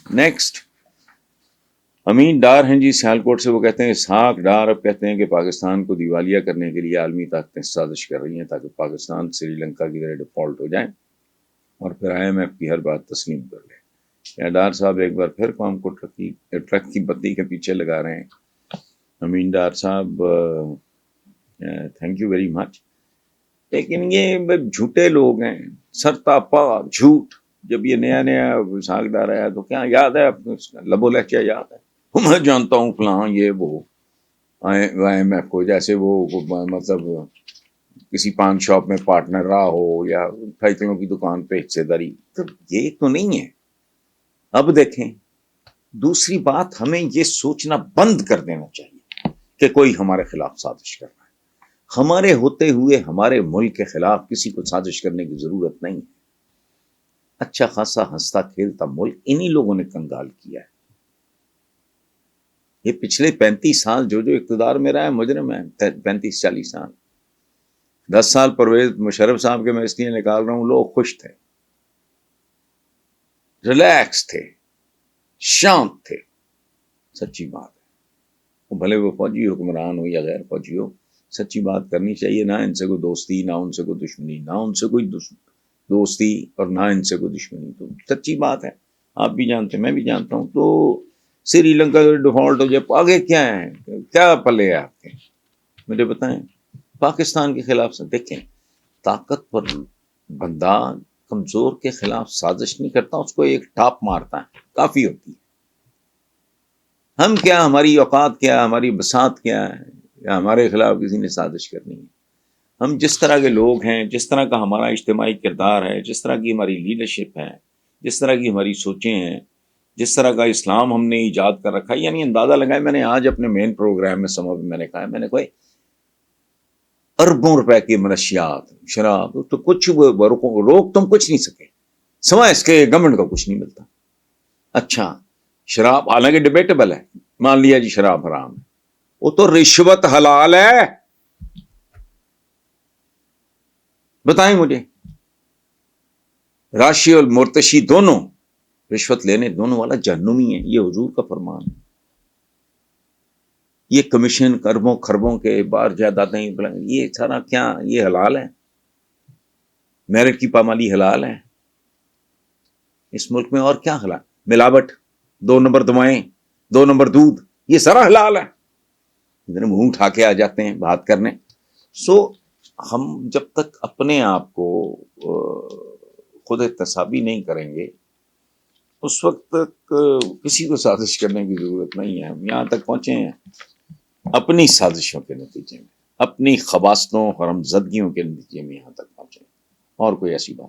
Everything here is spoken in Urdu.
نیکسٹ امین ڈار ہیں جی سیالکوٹ سے، وہ کہتے ہیں اسحاق ڈار اب کہتے ہیں کہ پاکستان کو دیوالیہ کرنے کے لیے عالمی طاقتیں سازش کر رہی ہیں تاکہ پاکستان سری لنکا کی طرح ڈیفالٹ ہو جائیں اور پھر IMF کی ہر بات تسلیم کر لیں۔ یا ڈار صاحب ایک بار پھر قوم کو ٹرک کی بتی کے پیچھے لگا رہے ہیں۔ امین ڈار صاحب تھینک یو ویری مچ، لیکن یہ جھوٹے لوگ ہیں، سرتا پا جھوٹ۔ جب یہ نیا اسحاق ڈار آیا تو کیا یاد ہے، لبو لہجہ یاد ہے، میں جانتا ہوں فلاں یہ وہ IMF کو، جیسے وہ مطلب کسی پان شاپ میں پارٹنر رہا ہو یا سائیکلوں کی دکان پہ حصے داری، تو یہ تو نہیں ہے۔ اب دیکھیں، دوسری بات، ہمیں یہ سوچنا بند کر دینا چاہیے کہ کوئی ہمارے خلاف سازش کر رہا ہے۔ ہمارے ہوتے ہوئے ہمارے ملک کے خلاف کسی کو سازش کرنے کی ضرورت نہیں ہے۔ اچھا خاصا ہنستا کھیلتا ملک انہی لوگوں نے کنگال کیا ہے۔ یہ پچھلے 35 سال جو اقتدار میں رہا ہے مجرم ہے، 35-40 سال، 10 سال پرویز مشرف صاحب کے میں اس لیے نکال رہا ہوں، لوگ خوش تھے، ریلیکس تھے، شانت تھے۔ سچی بات ہے، بھلے وہ فوجی حکمران ہو یا غیر فوجی ہو، سچی بات کرنی چاہیے۔ نہ ان سے کوئی دوستی، نہ ان سے کوئی دشمنی، نہ ان سے کوئی دوستی اور نہ ان سے کوئی دشمنی، تو سچی بات ہے، آپ بھی جانتے ہیں، میں بھی جانتا ہوں۔ تو سری لنکا ڈیفالٹ ہو جائے، آگے کیا ہے، کیا پلے ہے آپ کے، مجھے بتائیں۔ پاکستان کے خلاف سے دیکھیں، طاقتور بندہ کمزور کے خلاف سازش نہیں کرتا، اس کو ایک ٹاپ مارتا ہے، کافی ہوتی ہے۔ ہم کیا، ہماری اوقات کیا، ہماری بساط کیا ہے، یا ہمارے خلاف کسی نے سازش کرنی ہے؟ ہم جس طرح کے لوگ ہیں، جس طرح کا ہمارا اجتماعی کردار ہے، جس طرح کی ہماری لیڈرشپ ہے، جس طرح کی ہماری سوچیں ہیں، جس طرح کا اسلام ہم نے ایجاد کر رکھا ہے، یعنی اندازہ لگائے، میں نے آج اپنے مین پروگرام میں میں نے کہا، میں نے کوئی اربوں روپے کی منشیات، شراب، تو کچھ روک تم کچھ نہیں سکے، سوائے اس کے گورنمنٹ کو کچھ نہیں ملتا۔ اچھا شراب حالانکہ ڈیبیٹیبل ہے، مان لیا جی شراب حرام ہے، وہ تو رشوت حلال ہے، بتائیں مجھے۔ راشی اور مرتشی دونوں، رشوت لینے دونوں والا جہنمی ہے، یہ حضور کا فرمان ہے۔ یہ کمیشن اربوں خربوں کے باہر جائیدادیں، یہ سارا کیا، یہ حلال ہے؟ میرٹ کی پامالی حلال ہے اس ملک میں؟ اور کیا حلال؟ ملاوٹ، 2 نمبر دوائیں، 2 نمبر دودھ، یہ سارا حلال ہے۔ ادھر منہ اٹھا کے آ جاتے ہیں بات کرنے۔ سو ہم جب تک اپنے آپ کو خود احتسابی نہیں کریں گے، اس وقت تک کسی کو سازش کرنے کی ضرورت نہیں ہے۔ ہم یہاں تک پہنچے ہیں اپنی سازشوں کے نتیجے میں، اپنی خباثتوں اور ہمزدگیوں کے نتیجے میں یہاں تک پہنچے، اور کوئی ایسی بات